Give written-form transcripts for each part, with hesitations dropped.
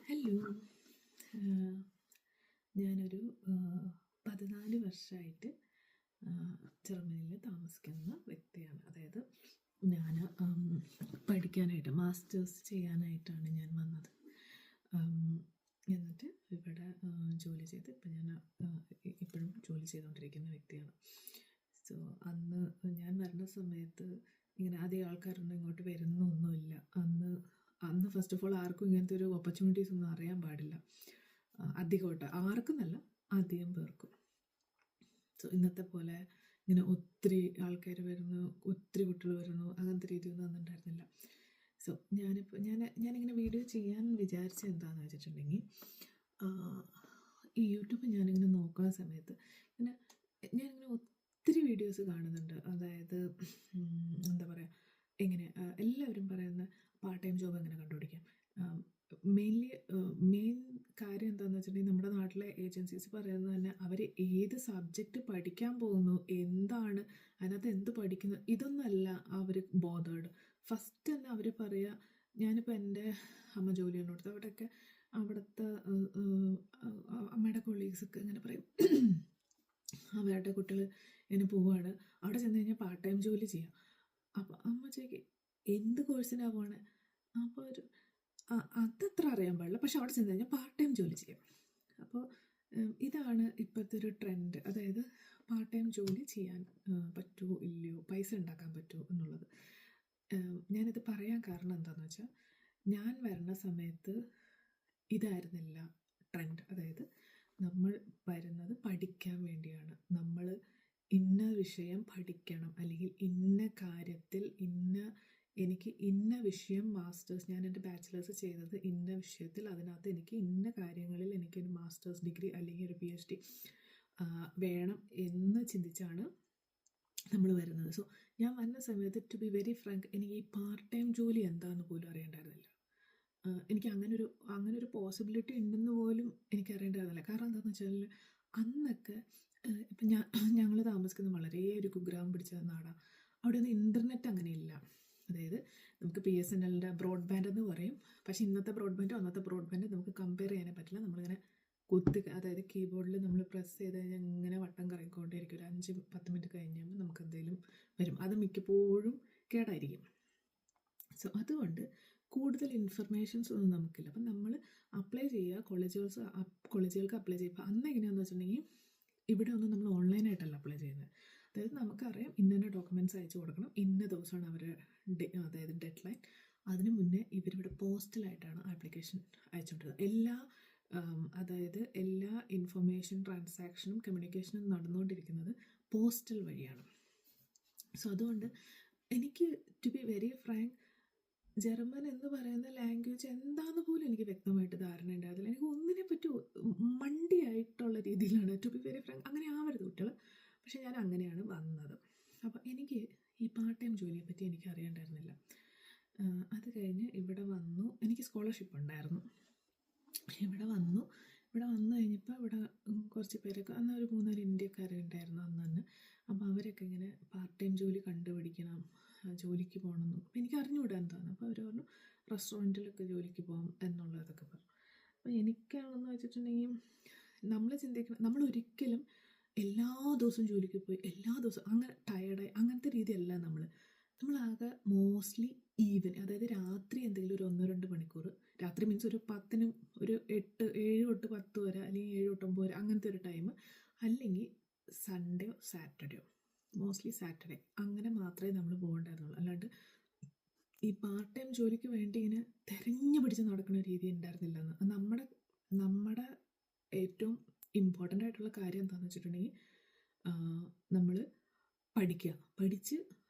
Hello. ഞാനൊരു 14 വർഷമായിട്ട് ജർമ്മനിയിൽ താമസിക്കുന്ന വ്യക്തിയാണ്. അതായത് ഞാൻ പഠിക്കാനായിട്ട് മാസ്റ്റേഴ്സ് ചെയ്യാനായിട്ടാണ് ഞാൻ വന്നത്. എന്നിട്ട് ഇവിടെ ജോലി ചെയ്ത് ഇപ്പം ഞാൻ ഇപ്പോഴും ജോലി ചെയ്തുകൊണ്ടിരിക്കുന്ന വ്യക്തിയാണ്. സോ അന്ന് ഞാൻ വരുന്ന സമയത്ത് ഇങ്ങനെ അധികം ആൾക്കാരൊന്നും ഇങ്ങോട്ട് വരുന്നൊന്നുമില്ല. അന്ന് ഫസ്റ്റ് ഓഫ് ഓൾ ആർക്കും ഇങ്ങനത്തെ ഒരു ഓപ്പർച്യൂണിറ്റീസ് ഒന്നും അറിയാൻ പാടില്ല. അധികമായിട്ട് ആർക്കും നല്ല അധികം പേർക്കും. സോ ഇന്നത്തെ പോലെ ഇങ്ങനെ ഒത്തിരി ആൾക്കാർ വരുന്നു, ഒത്തിരി കുട്ടികൾ വരുന്നു, അങ്ങനത്തെ രീതിയൊന്നും അന്നുണ്ടായിരുന്നില്ല. സോ ഞാനിങ്ങനെ വീഡിയോ ചെയ്യാൻ വിചാരിച്ചത് എന്താണെന്ന് വെച്ചിട്ടുണ്ടെങ്കിൽ, ഈ യൂട്യൂബ് ഞാനിങ്ങനെ നോക്കുന്ന സമയത്ത് ഞാനിങ്ങനെ ഒത്തിരി വീഡിയോസ് കാണുന്നുണ്ട്. അതായത് എന്താ പറയുക, എങ്ങനെ എല്ലാവരും പറയുന്ന പാർട്ട് ടൈം ജോബ് എങ്ങനെ കണ്ടുപിടിക്കാം. മെയിൻ കാര്യം എന്താണെന്ന് വെച്ചിട്ടുണ്ടെങ്കിൽ, നമ്മുടെ നാട്ടിലെ ഏജൻസീസ് പറയുന്നത് തന്നെ അവർ ഏത് സബ്ജക്റ്റ് പഠിക്കാൻ പോകുന്നു, എന്താണ് അതിനകത്ത് എന്ത് പഠിക്കുന്നു, ഇതൊന്നല്ല അവർ ബോധേഡ്. ഫസ്റ്റ് തന്നെ അവർ പറയുക, ഞാനിപ്പോൾ എൻ്റെ അമ്മ ജോലി ചെയ്യുന്നിടത്ത് അവിടുത്തെ അമ്മയുടെ കൊളീഗ്സൊക്കെ ഇങ്ങനെ പറയും, അവരുടെ കുട്ടികൾ ഇങ്ങനെ പോവുകയാണ്, അവിടെ ചെന്ന് കഴിഞ്ഞാൽ പാർട്ട് ടൈം ജോലി ചെയ്യാം. അപ്പോൾ അമ്മ ചോദിക്കും, എന്ത് കോഴ്സിനാണ് പോകണേ? അപ്പോൾ അതത്ര അറിയാൻ പാടില്ല, പക്ഷെ അവിടെ ചെന്ന് കഴിഞ്ഞാൽ പാർട്ട് ടൈം ജോലി ചെയ്യാം. അപ്പോൾ ഇതാണ് ഇപ്പോഴത്തെ ഒരു ട്രെൻഡ്. അതായത് പാർട്ട് ടൈം ജോലി ചെയ്യാൻ പറ്റുമോ ഇല്ലയോ, പൈസ ഉണ്ടാക്കാൻ പറ്റുമോ എന്നുള്ളത്. ഞാനിത് പറയാൻ കാരണം എന്താണെന്ന് വെച്ചാൽ, ഞാൻ വരുന്ന സമയത്ത് ഇതായിരുന്നില്ല ട്രെൻഡ്. അതായത് നമ്മൾ വരുന്നത് പഠിക്കാൻ വേണ്ടിയാണ്. നമ്മൾ ഇന്ന വിഷയം പഠിക്കണം, അല്ലെങ്കിൽ ഇന്ന കാര്യത്തിൽ എനിക്ക് ഇന്ന വിഷയം മാസ്റ്റേഴ്സ്, ഞാൻ എൻ്റെ ബാച്ചിലേഴ്സ് ചെയ്തത് ഇന്ന വിഷയത്തിൽ, അതിനകത്ത് എനിക്ക് ഇന്ന കാര്യങ്ങളിൽ എനിക്കൊരു മാസ്റ്റേഴ്സ് ഡിഗ്രി അല്ലെങ്കിൽ ഒരു PhD വേണം എന്ന് ചിന്തിച്ചാണ് നമ്മൾ വരുന്നത്. സോ ഞാൻ വന്ന സമയത്ത്, ടു ബി വെരി ഫ്രാങ്ക്, എനിക്ക് ഈ പാർട്ട് ടൈം ജോലി എന്താണെന്ന് പോലും അറിയേണ്ടായിരുന്നില്ല. എനിക്ക് അങ്ങനൊരു പോസിബിലിറ്റി ഉണ്ടെന്ന് പോലും എനിക്കറിയേണ്ടായിരുന്നില്ല. കാരണം എന്താണെന്ന് വെച്ചാൽ, അന്നൊക്കെ ഇപ്പം ഞങ്ങൾ താമസിക്കുന്നത് വളരെ ഒരു കുഗ്രാമം പിടിച്ച നാടാണ്. അവിടെ ഒന്നും ഇൻ്റർനെറ്റ് അങ്ങനെയില്ല. അതായത് നമുക്ക് PSNLൻ്റെ ബ്രോഡ്ബാൻഡ് എന്ന് പറയും, പക്ഷേ ഇന്നത്തെ ബ്രോഡ്ബാൻഡും അന്നത്തെ ബ്രോഡ്ബാൻഡ് നമുക്ക് കമ്പയർ ചെയ്യാനേ പറ്റില്ല. നമ്മളിങ്ങനെ അതായത് കീബോർഡിൽ നമ്മൾ പ്രസ് ചെയ്ത് കഴിഞ്ഞാൽ ഇങ്ങനെ വട്ടം കറങ്ങിക്കൊണ്ടേയിരിക്കും. ഒരു 5-10 മിനിറ്റ് കഴിഞ്ഞാൽ നമുക്ക് എന്തെങ്കിലും വരും. അത് മിക്കപ്പോഴും കേടായിരിക്കും. സോ അതുകൊണ്ട് കൂടുതൽ ഇൻഫർമേഷൻസ് ഒന്നും നമുക്കില്ല. അപ്പം നമ്മൾ അപ്ലൈ ചെയ്യുക, കോളേജുകൾക്ക് അപ്ലൈ ചെയ്യുക. അന്ന് എങ്ങനെയാണെന്ന് വെച്ചിട്ടുണ്ടെങ്കിൽ, ഇവിടെ ഒന്നും നമ്മൾ ഓൺലൈനായിട്ടല്ല അപ്ലൈ ചെയ്യുന്നത്. അതായത് നമുക്കറിയാം ഇന്ന ഡോക്യുമെൻറ്റ്സ് അയച്ചു കൊടുക്കണം, ഇന്ന ദിവസമാണ് അതായത് ഡെഡ് ലൈൻ. അതിന് മുന്നേ ഇവരിവിടെ പോസ്റ്റലായിട്ടാണ് ആപ്ലിക്കേഷൻ അയച്ചുകൊണ്ടിരുന്നത്. അതായത് എല്ലാ ഇൻഫർമേഷൻ ട്രാൻസാക്ഷനും കമ്മ്യൂണിക്കേഷനും നടന്നുകൊണ്ടിരിക്കുന്നത് പോസ്റ്റൽ വഴിയാണ്. സോ അതുകൊണ്ട് എനിക്ക്, to be very frank, German എന്ന് പറയുന്ന ലാംഗ്വേജ് എന്താണെന്ന് പോലും എനിക്ക് വ്യക്തമായിട്ട് ധാരണ ഉണ്ടായിരുന്നില്ല. എനിക്ക് ഒന്നിനെ പറ്റി മണ്ടിയായിട്ടുള്ള രീതിയിലാണ്, ടു ബി വെരി ഫ്രാങ്ക്. അങ്ങനെ ആവരുത് കുട്ടികൾ. പക്ഷെ ഞാൻ അങ്ങനെയാണ് വന്നത്. അപ്പോൾ എനിക്ക് ഈ പാർട്ട് ടൈം ജോലിയെ പറ്റി എനിക്ക് അറിയണ്ടായിരുന്നില്ല. അത് കഴിഞ്ഞ് ഇവിടെ വന്നു. എനിക്ക് സ്കോളർഷിപ്പ് ഉണ്ടായിരുന്നു. ഇവിടെ വന്നു കഴിഞ്ഞപ്പോൾ ഇവിടെ കുറച്ച് പേരൊക്കെ, അന്ന് ഒരു 3-4 ഇന്ത്യക്കാരുണ്ടായിരുന്നു അന്ന്. അപ്പോൾ അവരൊക്കെ ഇങ്ങനെ പാർട്ട് ടൈം ജോലി കണ്ടുപിടിക്കണം, ജോലിക്ക് പോകണമെന്ന്. അപ്പോൾ എനിക്ക് അറിഞ്ഞുകൂടാ എന്താണ്. അപ്പോൾ അവർ പറഞ്ഞു റെസ്റ്റോറൻറ്റിലൊക്കെ ജോലിക്ക് പോകാം എന്നുള്ളതൊക്കെ പറഞ്ഞു. അപ്പോൾ എനിക്കാണെന്ന് വെച്ചിട്ടുണ്ടെങ്കിൽ, നമ്മൾ ഒരിക്കലും എല്ലാ ദിവസവും ജോലിക്ക് പോയി എല്ലാ ദിവസവും അങ്ങനെ ടയേർഡായി അങ്ങനത്തെ രീതിയല്ല. നമ്മളാകെ മോസ്റ്റ്ലി അതായത് രാത്രി എന്തെങ്കിലും ഒരു 1-2 മണിക്കൂർ, രാത്രി മീൻസ് ഒരു 10-നും ഒരു 7 തൊട്ട് 10 വരെ, അല്ലെങ്കിൽ 7 തൊട്ട് 9 വരെ, അങ്ങനത്തെ ഒരു ടൈം. അല്ലെങ്കിൽ സൺഡേയോ സാറ്റർഡേയോ, മോസ്റ്റ്ലി സാറ്റർഡേ, അങ്ങനെ മാത്രമേ നമ്മൾ പോകേണ്ടായിരുന്നുള്ളൂ. അല്ലാണ്ട് ഈ പാർട്ട് ടൈം ജോലിക്ക് വേണ്ടി ഇങ്ങനെ തിരഞ്ഞു പിടിച്ച് നടക്കുന്ന രീതി ഉണ്ടായിരുന്നില്ല. നമ്മുടെ ഏറ്റവും ഇമ്പോർട്ടൻ്റ് ആയിട്ടുള്ള കാര്യം എന്താണെന്ന് വെച്ചിട്ടുണ്ടെങ്കിൽ, നമ്മൾ പഠിച്ച്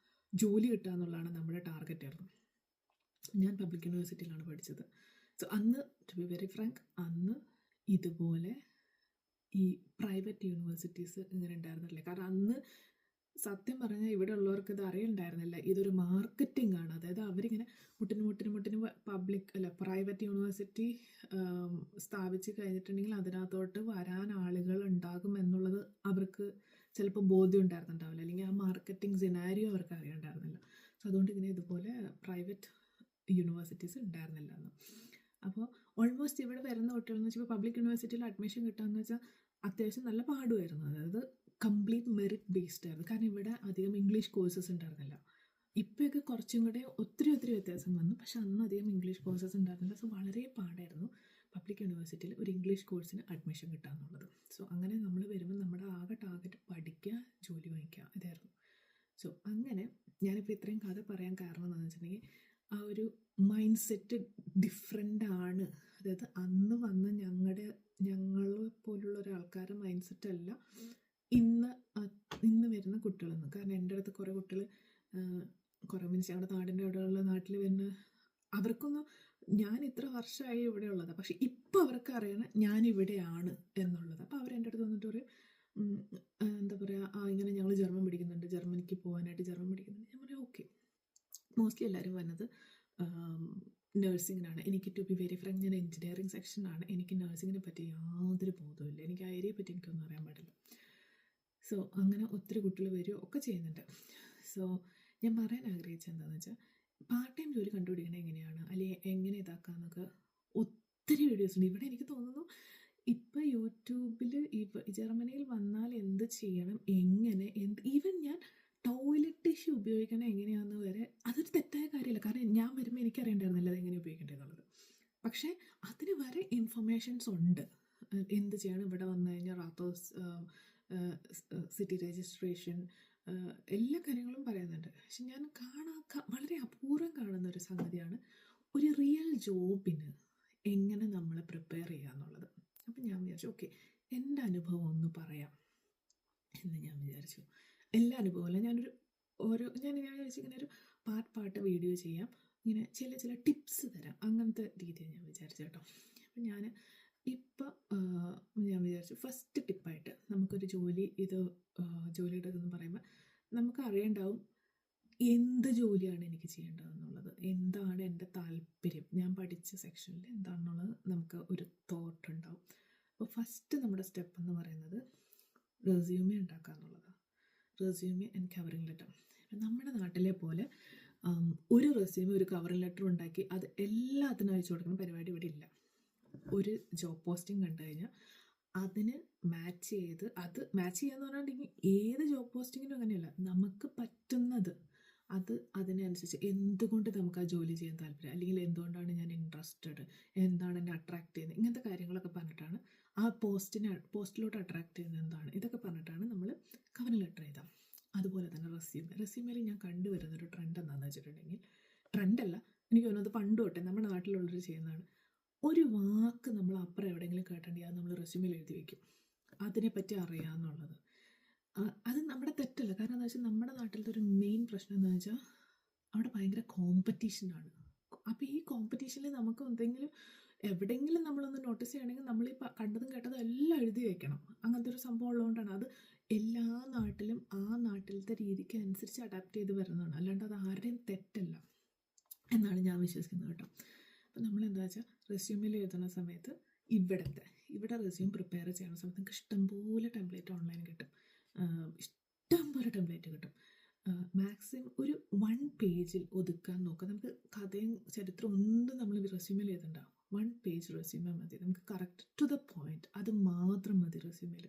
ജോലി കിട്ടുക എന്നുള്ളതാണ് നമ്മുടെ ടാർഗറ്റ് ആയിരുന്നു. ഞാൻ പബ്ലിക് യൂണിവേഴ്സിറ്റിയിലാണ് പഠിച്ചത്. സോ അന്ന്, ടു ബി വെരി ഫ്രാങ്ക്, അന്ന് ഇതുപോലെ ഈ പ്രൈവറ്റ് യൂണിവേഴ്സിറ്റീസ് ഇങ്ങനെ ഉണ്ടായിരുന്നില്ല. കാരണം അന്ന് സത്യം പറഞ്ഞാൽ ഇവിടെ ഉള്ളവർക്ക് ഇത് അറിയണ്ടായിരുന്നില്ല. ഇതൊരു മാർക്കറ്റിംഗ് ആണ്. അതായത് അവരിങ്ങനെ മുട്ടിന് പ്രൈവറ്റ് യൂണിവേഴ്സിറ്റി സ്ഥാപിച്ച് കഴിഞ്ഞിട്ടുണ്ടെങ്കിൽ അതിനകത്തോട്ട് വരാൻ ആളുകൾ ഉണ്ടാകും എന്നുള്ളത് അവർക്ക് ചിലപ്പോൾ ബോധ്യം ഉണ്ടായിരുന്നുണ്ടാവില്ല, അല്ലെങ്കിൽ ആ മാർക്കറ്റിംഗ് സിനാരിയോ അവർക്ക് അറിയണ്ടായിരുന്നില്ല. സോ അതുകൊണ്ട് ഇതുപോലെ പ്രൈവറ്റ് യൂണിവേഴ്സിറ്റീസ് ഉണ്ടായിരുന്നില്ല എന്ന്. അപ്പോൾ ഓൾമോസ്റ്റ് ഇവിടെ വരുന്ന കുട്ടികളെന്ന് വെച്ചാൽ ഇപ്പോൾ പബ്ലിക് യൂണിവേഴ്സിറ്റിയിൽ അഡ്മിഷൻ കിട്ടുകയെന്ന് വെച്ചാൽ അത്യാവശ്യം നല്ല പാടുമായിരുന്നു. അതായത് കംപ്ലീറ്റ് മെറിറ്റ് ബേസ്ഡ് ആയിരുന്നു. കാരണം ഇവിടെ അധികം ഇംഗ്ലീഷ് കോഴ്സസ് ഉണ്ടായിരുന്നില്ല. ഇപ്പോഴൊക്കെ കുറച്ചും കൂടെ ഒത്തിരി വ്യത്യാസം വന്നു. പക്ഷെ അന്ന് അധികം ഇംഗ്ലീഷ് കോഴ്സസ് ഉണ്ടായിരുന്നില്ല. സോ വളരെ പാടായിരുന്നു പബ്ലിക് യൂണിവേഴ്സിറ്റിയിൽ ഒരു ഇംഗ്ലീഷ് കോഴ്സിന് അഡ്മിഷൻ കിട്ടുക എന്നുള്ളത്. സോ അങ്ങനെ നമ്മൾ വരുമ്പോൾ നമ്മുടെ ആകെ ടാർഗറ്റ് പഠിക്കുക, ജോലി വാങ്ങിക്കുക, ഇതായിരുന്നു. സോ അങ്ങനെ ഞാനിപ്പോൾ ഇത്രയും കഥ പറയാൻ കാരണം എന്താണെന്ന് വെച്ചിട്ടുണ്ടെങ്കിൽ ആ ഒരു മൈൻഡ് സെറ്റ് ഡിഫറെൻ്റ് ആണ്. അതായത് അന്ന് വന്ന് ഞങ്ങൾ പോലുള്ള ഒരാൾക്കാരുടെ മൈൻഡ് സെറ്റ് അല്ല ഇന്ന് വരുന്ന കുട്ടികളെന്ന്. കാരണം എൻ്റെ അടുത്ത് കുറേ കുട്ടികൾ കുറേ മീൻസ് ഞങ്ങളുടെ നാടിൻ്റെ അവിടെയുള്ള നാട്ടിൽ വരുന്ന അവർക്കൊന്നും ഞാൻ ഇത്ര വർഷമായി ഇവിടെ ഉള്ളത്, പക്ഷെ ഇപ്പോൾ അവർക്ക് അറിയണം ഞാനിവിടെയാണ് എന്നുള്ളത്. അപ്പോൾ അവരെൻ്റെ അടുത്ത് വന്നിട്ട് പറയും എന്താ പറയുക, ഇങ്ങനെ ഞങ്ങൾ ജർമ്മൻ പഠിക്കുന്നുണ്ട്, ജർമ്മനിക്ക് പോകാനായിട്ട് ജർമ്മൻ പഠിക്കുന്നുണ്ട്. ഞാൻ പറയാം ഓക്കെ. മോസ്റ്റ്ലി എല്ലാവരും വന്നത് നഴ്സിങ്ങിനാണ്. എനിക്ക് ടു ബി വെരി ഫ്രാങ്ക് ഞാൻ എഞ്ചിനീയറിംഗ് സെക്ഷനാണ്. എനിക്ക് നഴ്സിങ്ങിനെ പറ്റി യാതൊരു ബോധവുമില്ല. എനിക്ക് ആ ഏരിയയെ പറ്റി എനിക്കൊന്നും അറിയാൻ പാടില്ല. സോ അങ്ങനെ ഒത്തിരി കുട്ടികൾ വരികയോ ഒക്കെ ചെയ്യുന്നുണ്ട്. സോ ഞാൻ പറയാൻ ആഗ്രഹിച്ചത് എന്താണെന്ന് വെച്ചാൽ പാർട്ട് ടൈം ജോലി കണ്ടുപിടിക്കണത് എങ്ങനെയാണ്, അല്ലെങ്കിൽ എങ്ങനെ ഇതാക്കാമെന്നൊക്കെ ഒത്തിരി വീഡിയോസ് ഉണ്ട്. ഇവിടെ എനിക്ക് തോന്നുന്നു ഇപ്പം യൂട്യൂബിൽ ജർമ്മനിയിൽ വന്നാൽ എന്ത് ചെയ്യണം, എങ്ങനെ ഈവൻ ഞാൻ ടോയ്ലറ്റ് ടിഷ്യൂ ഉപയോഗിക്കണം എങ്ങനെയാണെന്ന് വരെ അതൊരു തെറ്റായ കാര്യമല്ല. കാരണം ഞാൻ വരുമ്പോൾ എനിക്കറിയണ്ടായിരുന്നില്ല അത് എങ്ങനെ ഉപയോഗിക്കേണ്ടതെന്നുള്ളത്. പക്ഷേ അതിന് വരെ ഇൻഫർമേഷൻസ് ഉണ്ട്. എന്ത് ചെയ്യണം, ഇവിടെ വന്നു കഴിഞ്ഞാൽ റാത്തോസ് സിറ്റി രജിസ്ട്രേഷൻ എല്ലാ കാര്യങ്ങളും പറയുന്നുണ്ട്. പക്ഷെ ഞാൻ വളരെ അപൂർവം കാണുന്ന ഒരു സംഗതിയാണ് ഒരു റിയൽ ജോബിന് എങ്ങനെ നമ്മളെ പ്രിപ്പയർ ചെയ്യുക എന്നുള്ളത്. അപ്പം ഞാൻ വിചാരിച്ചു ഓക്കെ എൻ്റെ അനുഭവം ഒന്ന് പറയാം എന്ന് ഞാൻ വിചാരിച്ചു. എല്ലാ അനുഭവമല്ല, ഞാൻ വിചാരിച്ചു ഇങ്ങനെ ഒരു പാർട്ട് വീഡിയോ ചെയ്യാം, ഇങ്ങനെ ചില ടിപ്സ് തരാം, അങ്ങനത്തെ രീതിയാണ് ഞാൻ വിചാരിച്ചു കേട്ടോ. അപ്പം ഞാൻ വിചാരിച്ചു ഫസ്റ്റ് ടിപ്പായിട്ട് നമുക്കൊരു ജോലിയുടെ ഇതെന്ന് പറയുമ്പോൾ നമുക്ക് അറിയണ്ടാവും എന്ത് ജോലിയാണ് എനിക്ക് ചെയ്യേണ്ടതെന്നുള്ളത്, എന്താണ് എൻ്റെ താല്പര്യം, ഞാൻ പഠിച്ച സെക്ഷനിൽ എന്താണെന്നുള്ളത് നമുക്ക് ഒരു തോട്ട് ഉണ്ടാവും. അപ്പോൾ ഫസ്റ്റ് നമ്മുടെ സ്റ്റെപ്പ് എന്ന് പറയുന്നത് റെസ്യൂമെ ഉണ്ടാക്കുക എന്നുള്ളതാണ്. Resume and covering letter. നമ്മുടെ നാട്ടിലെ പോലെ ഒരു റെസ്യൂമെ ഒരു കവറിങ് ലെറ്റർ ഉണ്ടാക്കി അത് എല്ലാത്തിനും അയച്ചു കൊടുക്കുന്ന പരിപാടി ഇവിടെ ഇല്ല. ഒരു ജോബ് പോസ്റ്റിംഗ് കണ്ടു കഴിഞ്ഞാൽ അതിന് മാച്ച് ചെയ്യാന്ന് പറഞ്ഞിട്ടുണ്ടെങ്കിൽ ഏത് ജോബ് പോസ്റ്റിങ്ങിനും അങ്ങനെയല്ല, നമുക്ക് പറ്റുന്നത് അതിനനുസരിച്ച് എന്തുകൊണ്ട് നമുക്ക് ആ ജോലി ചെയ്യാൻ താല്പര്യം, അല്ലെങ്കിൽ എന്തുകൊണ്ടാണ് ഞാൻ ഇൻട്രസ്റ്റഡ്, എന്താണ് എന്നെ അട്രാക്ട് ചെയ്യുന്നത്, ഇങ്ങനത്തെ കാര്യങ്ങളൊക്കെ പറഞ്ഞിട്ടാണ് ആ പോസ്റ്റിലോട്ട് അട്രാക്ട് ചെയ്യുന്നത് എന്താണ്, ഇതൊക്കെ പറഞ്ഞിട്ടാണ് നമ്മൾ കവറിങ് ലെറ്റർ എഴുതാം. അതുപോലെ തന്നെ റെസ്യൂമേയിൽ ഞാൻ കണ്ടുവരുന്നൊരു ട്രെൻഡ് എന്താണെന്ന് വെച്ചിട്ടുണ്ടെങ്കിൽ, ട്രെൻഡല്ല എനിക്ക് തോന്നുന്നത് പണ്ട് തൊട്ടേ നമ്മുടെ നാട്ടിലുള്ളവർ ചെയ്യുന്നതാണ്. ഒരു വാക്ക് നമ്മൾ അപ്പുറം എവിടെയെങ്കിലും കേട്ടിട്ടുണ്ടെങ്കിൽ അത് നമ്മൾ റെസ്യൂമേയിൽ എഴുതി വയ്ക്കും, അതിനെപ്പറ്റി അറിയാമെന്നുള്ളത്. അത് നമ്മുടെ തെറ്റല്ല. കാരണം എന്താ വെച്ചാൽ നമ്മുടെ നാട്ടിലത്തെ ഒരു മെയിൻ പ്രശ്നം എന്താണെന്ന് വെച്ചാൽ അവിടെ ഭയങ്കര കോമ്പറ്റീഷനാണ്. അപ്പോൾ ഈ കോമ്പറ്റീഷനിൽ നമുക്ക് എവിടെയെങ്കിലും നമ്മളൊന്ന് നോട്ടീസ് ചെയ്യണമെങ്കിൽ നമ്മൾ ഈ കണ്ടതും കേട്ടതും എല്ലാം എഴുതി വയ്ക്കണം. അങ്ങനത്തെ ഒരു സംഭവം ഉള്ളതുകൊണ്ടാണ് അത് എല്ലാ നാട്ടിലും ആ നാട്ടിലത്തെ രീതിക്ക് അനുസരിച്ച് അഡാപ്റ്റ് ചെയ്ത് വരുന്നതാണ്. അല്ലാണ്ട് അത് ആരുടെയും തെറ്റല്ല എന്നാണ് ഞാൻ വിശ്വസിക്കുന്നത് കേട്ടോ. അപ്പോൾ നമ്മളെന്താ വെച്ചാൽ റെസ്യൂമിൽ എഴുതുന്ന സമയത്ത് ഇവിടെ റെസ്യൂം പ്രിപ്പയർ ചെയ്യുന്ന സമയത്ത് നമുക്ക് ഇഷ്ടംപോലെ ടെംപ്ലേറ്റ് ഓൺലൈൻ കിട്ടും, ഇഷ്ടംപോലെ ടെംപ്ലേറ്റ് കിട്ടും. മാക്സിമം ഒരു 1 പേജിൽ ഒതുക്കാൻ നോക്കുക. നമുക്ക് കഥയും ചരിത്രം ഒന്നും നമ്മൾ റെസ്യൂമിൽ എഴുതണ്ട. 1 പേജ് റെസ്യൂമേ മതി. നമുക്ക് കറക്റ്റ് ടു ദ പോയിന്റ് അത് മാത്രം മതി റെസ്യൂമിൽ.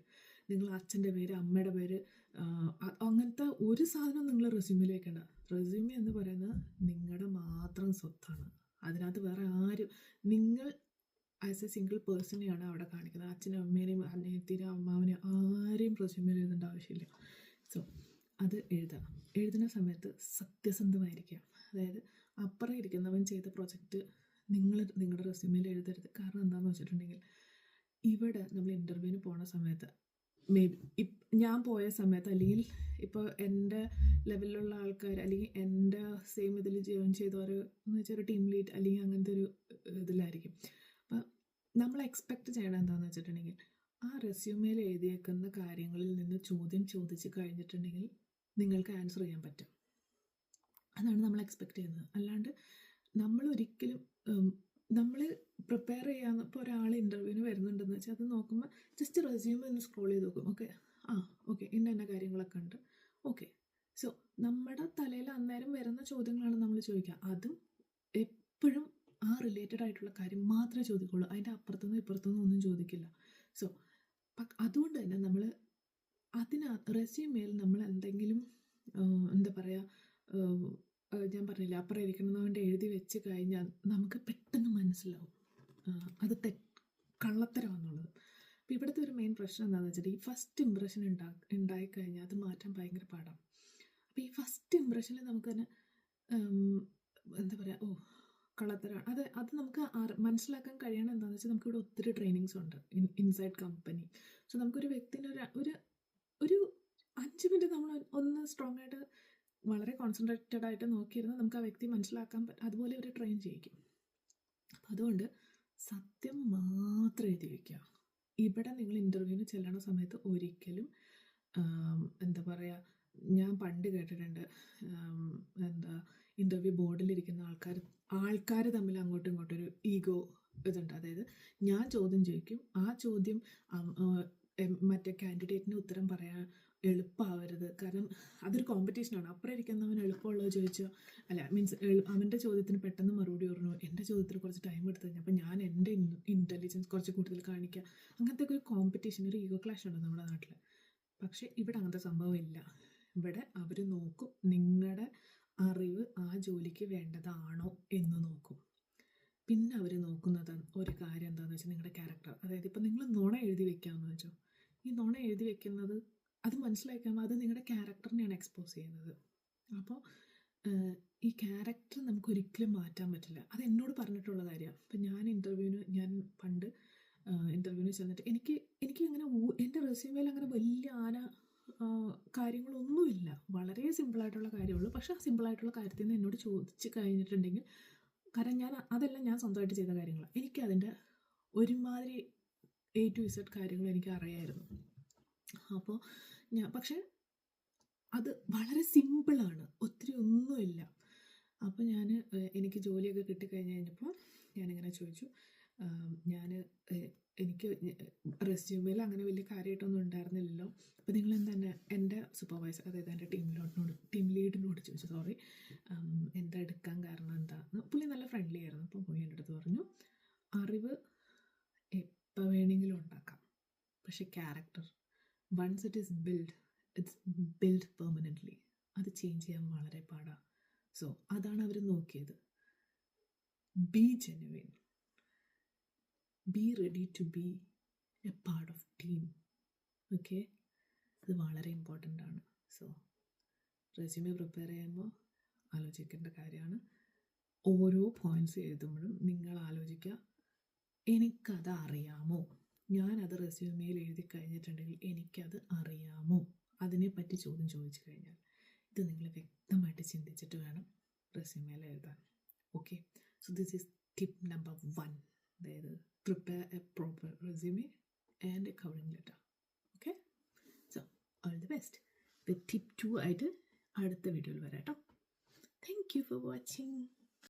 നിങ്ങൾ അച്ഛൻ്റെ പേര്, അമ്മയുടെ പേര്, അങ്ങനത്തെ ഒരു സാധനം നിങ്ങൾ റെസ്യൂമിൽ വെക്കേണ്ട. റെസ്യൂമേ എന്ന് പറയുന്നത് നിങ്ങളുടെ മാത്രം സ്വത്താണ്. അതിനകത്ത് വേറെ ആരും, നിങ്ങൾ ആസ് എ സിംഗിൾ പേഴ്സണെയാണ് അവിടെ കാണിക്കുന്നത്. അച്ഛനും അമ്മേനെയും അനിയത്തിനും അമ്മാവനെയും ആരെയും റെസ്യൂമിൽ എഴുതേണ്ട ആവശ്യമില്ല. സോ അത് എഴുതുന്ന സമയത്ത് സത്യസന്ധമായിരിക്കുക. അതായത് അപ്പുറം ഇരിക്കുന്നവൻ ചെയ്ത പ്രൊജക്റ്റ് നിങ്ങളുടെ റെസ്യൂമിൽ എഴുതരുത്. കാരണം എന്താണെന്ന് വെച്ചിട്ടുണ്ടെങ്കിൽ ഇവിടെ നമ്മൾ ഇൻ്റർവ്യൂവിന് പോണ സമയത്ത് ഞാൻ പോയ സമയത്ത്, അല്ലെങ്കിൽ ഇപ്പോൾ എൻ്റെ ലെവലിലുള്ള ആൾക്കാർ, അല്ലെങ്കിൽ എൻ്റെ സെയിം ഇതിൽ ജോയിൻ ചെയ്തവർ എന്ന് വെച്ചാൽ ഒരു ടീം ലീഡ് അല്ലെങ്കിൽ അങ്ങനത്തെ ഒരു ഇതിലായിരിക്കും. അപ്പം നമ്മൾ എക്സ്പെക്റ്റ് ചെയ്യണം എന്താണെന്ന് വെച്ചിട്ടുണ്ടെങ്കിൽ ആ റെസ്യൂമേൽ എഴുതിയേക്കുന്ന കാര്യങ്ങളിൽ നിന്ന് ചോദ്യം ചോദിച്ച് കഴിഞ്ഞിട്ടുണ്ടെങ്കിൽ നിങ്ങൾക്ക് ആൻസർ ചെയ്യാൻ പറ്റും. അതാണ് നമ്മൾ എക്സ്പെക്റ്റ് ചെയ്യുന്നത്. അല്ലാണ്ട് നമ്മളൊരിക്കലും നമ്മൾ പ്രിപ്പയർ ചെയ്യാന്ന്, ഇപ്പോൾ ഒരാൾ ഇൻ്റർവ്യൂവിന് വരുന്നുണ്ടെന്ന് വെച്ചാൽ അത് നോക്കുമ്പോൾ ജസ്റ്റ് റെസ്യൂമെ ഒന്ന് സ്ക്രോൾ ചെയ്ത് നോക്കും. ഓക്കെ ഇന്ന കാര്യങ്ങളൊക്കെ ഉണ്ട്. ഓക്കെ, സോ നമ്മുടെ തലയിൽ അന്നേരം വരുന്ന ചോദ്യങ്ങളാണ് നമ്മൾ ചോദിക്കുക. അതും എപ്പോഴും ആ റിലേറ്റഡ് ആയിട്ടുള്ള കാര്യം മാത്രമേ ചോദിക്കുള്ളൂ. അതിൻ്റെ അപ്പുറത്തുനിന്നും ഇപ്പുറത്തുനിന്നും ഒന്നും ചോദിക്കില്ല. സോ അതുകൊണ്ട് തന്നെ നമ്മൾ റെസ്യൂമേൽ നമ്മൾ എന്തെങ്കിലും എന്താ പറയുക, ഞാൻ പറഞ്ഞില്ല അപ്പുറം ഇരിക്കണമെന്ന് എഴുതി വെച്ച് കഴിഞ്ഞാൽ നമുക്ക് പെട്ടെന്ന് മനസ്സിലാവും അത് കള്ളത്തരമാണെന്നുള്ളത്. അപ്പോൾ ഇവിടുത്തെ ഒരു മെയിൻ പ്രശ്നം എന്താണെന്ന് വെച്ചാൽ ഈ ഫസ്റ്റ് ഇമ്പ്രഷൻ ഉണ്ടായിക്കഴിഞ്ഞാൽ അത് മാറ്റാൻ ഭയങ്കര പാടാണ്. അപ്പോൾ ഈ ഫസ്റ്റ് ഇമ്പ്രഷനിൽ നമുക്ക് തന്നെ എന്താ പറയുക, കള്ളത്തരമാണ് അത് നമുക്ക് മനസ്സിലാക്കാൻ കഴിയണം. എന്താണെന്ന് വെച്ചാൽ നമുക്കിവിടെ ഒത്തിരി ട്രെയിനിങ്സ് ഉണ്ട് ഇൻസൈഡ് കമ്പനി. സോ നമുക്കൊരു വ്യക്തിനെ ഒരു 5 മിനിറ്റ് നമ്മൾ ഒന്ന് സ്ട്രോങ് ആയിട്ട് വളരെ കോൺസെൻട്രേറ്റഡ് ആയിട്ട് നോക്കിയിരുന്ന് നമുക്ക് ആ വ്യക്തി മനസ്സിലാക്കാൻ അതുപോലെ അവർ ട്രെയിൻ ചെയ്യിക്കും. അപ്പം അതുകൊണ്ട് സത്യം മാത്രം എഴുതി വയ്ക്കുക. ഇവിടെ നിങ്ങൾ ഇൻ്റർവ്യൂവിന് ചെല്ലണ സമയത്ത് ഒരിക്കലും എന്താ പറയുക, ഞാൻ പണ്ട് കേട്ടിട്ടുണ്ട്, എന്താ ഇൻ്റർവ്യൂ ബോർഡിലിരിക്കുന്ന ആൾക്കാർ തമ്മിൽ അങ്ങോട്ടും ഇങ്ങോട്ടും ഒരു ഈഗോ ഇതുണ്ട്. അതായത് ഞാൻ ചോദ്യം ചോദിക്കും, ആ ചോദ്യം മറ്റേ കാൻഡിഡേറ്റിന് ഉത്തരം പറയാൻ എളുപ്പമാവരുത്. കാരണം അതൊരു കോമ്പറ്റീഷനാണ്. അപ്പുറം ഇരിക്കുന്നവൻ എളുപ്പമുള്ളത് ചോദിച്ചോ, അല്ല മീൻസ് അവൻ്റെ ചോദ്യത്തിന് പെട്ടെന്ന് മറുപടി പറഞ്ഞു, എൻ്റെ ചോദ്യത്തിന് കുറച്ച് ടൈം എടുത്തു കഴിഞ്ഞാൽ അപ്പോൾ ഞാൻ എൻ്റെ ഇൻ്റലിജൻസ് കുറച്ച് കൂടുതൽ കാണിക്കുക. അങ്ങനത്തെ ഒരു കോമ്പറ്റീഷൻ, ഒരു ഈഗോ ക്ലാഷ് ഉണ്ട് നമ്മുടെ നാട്ടിൽ. പക്ഷേ ഇവിടെ അങ്ങനത്തെ സംഭവം ഇല്ല. ഇവിടെ അവർ നോക്കും നിങ്ങളുടെ അറിവ് ആ ജോലിക്ക് വേണ്ടതാണോ എന്ന് നോക്കും. പിന്നെ അവർ നോക്കുന്നത് ഒരു കാര്യം എന്താണെന്ന് വെച്ചാൽ നിങ്ങളുടെ ക്യാരക്ടർ. അതായത് ഇപ്പോൾ നിങ്ങൾ നുണ എഴുതി വെക്കാമെന്ന് വെച്ചോ, ഈ നുണ എഴുതി വെക്കുന്നത് അത് മനസ്സിലാക്കുമ്പോൾ അത് നിങ്ങളുടെ ക്യാരക്ടറിനെയാണ് എക്സ്പോസ് ചെയ്യുന്നത്. അപ്പോൾ ഈ ക്യാരക്ടർ നമുക്കൊരിക്കലും മാറ്റാൻ പറ്റില്ല. അത് എന്നോട് പറഞ്ഞിട്ടുള്ള കാര്യമാണ്. അപ്പം ഞാൻ പണ്ട് ഇൻ്റർവ്യൂവിന് ചെന്നിട്ട് എനിക്ക് അങ്ങനെ എൻ്റെ റെസ്യൂമേൽ അങ്ങനെ വലിയ കാര്യങ്ങളൊന്നുമില്ല. വളരെ സിമ്പിളായിട്ടുള്ള കാര്യമുള്ളൂ. പക്ഷേ ആ സിമ്പിളായിട്ടുള്ള കാര്യത്തിൽ നിന്ന് എന്നോട് ചോദിച്ച് കഴിഞ്ഞിട്ടുണ്ടെങ്കിൽ, കാരണം അതെല്ലാം ഞാൻ സ്വന്തമായിട്ട് ചെയ്ത കാര്യങ്ങളാണ്. എനിക്കതിൻ്റെ ഒരുമാതിരി A to Z കാര്യങ്ങൾ എനിക്ക് അറിയായിരുന്നു. അപ്പോൾ പക്ഷേ അത് വളരെ സിമ്പിളാണ്, ഒത്തിരി ഒന്നുമില്ല. അപ്പോൾ എനിക്ക് ജോലിയൊക്കെ കിട്ടിക്കഴിഞ്ഞപ്പോൾ ഞാനിങ്ങനെ ചോദിച്ചു, എനിക്ക് റെസ്യൂമേൽ അങ്ങനെ വലിയ കാര്യമായിട്ടൊന്നും ഉണ്ടായിരുന്നില്ലല്ലോ, അപ്പോൾ നിങ്ങൾ തന്നെ എൻ്റെ സൂപ്പർവൈസർ, അതായത് എൻ്റെ ടീം ലീഡിനോട് ചോദിച്ചു, എന്താ എടുക്കാൻ കാരണം എന്താന്ന്. പുള്ളി നല്ല ഫ്രണ്ട്ലി ആയിരുന്നു. അപ്പോൾ പുള്ളി എൻ്റെ അടുത്ത് പറഞ്ഞു, അറിവ് എപ്പോൾ വേണമെങ്കിലും ഉണ്ടാക്കാം, പക്ഷേ character once it's build permanently, അത് ചേഞ്ച് ചെയ്യാൻ വളരെ പാടാണ്. സോ അതാണ് അവർ നോക്കിയത്. Be genuine, be ready to be a part of team. Okay, അത് വളരെ ഇമ്പോർട്ടൻ്റ് ആണ്. സോ റെസ്യൂമെ പ്രിപ്പയർ ചെയ്യുമ്പോൾ ആലോചിക്കേണ്ട കാര്യമാണ്. ഓരോ പോയിൻറ്റ്സ് എഴുതുമ്പോഴും നിങ്ങൾ ആലോചിക്കുക, എനിക്കത് അറിയാമോ, ഞാനത് റെസ്യൂമേയിൽ എഴുതി കഴിഞ്ഞിട്ടുണ്ടെങ്കിൽ എനിക്കത് അറിയാമോ, അതിനെപ്പറ്റി ചോദ്യം ചോദിച്ചു കഴിഞ്ഞാൽ ഇത് നിങ്ങൾ വ്യക്തമായിട്ട് ചിന്തിച്ചിട്ട് വേണം റെസ്യൂമേയിൽ എഴുതാൻ. Okay, so this is tip number 1, അതായത് prepare A proper resume and A covering letter. Okay, so all the best. With tip 2 ആയിട്ട് അടുത്ത വീഡിയോയിൽ വരാം കേട്ടോ. Thank you for watching.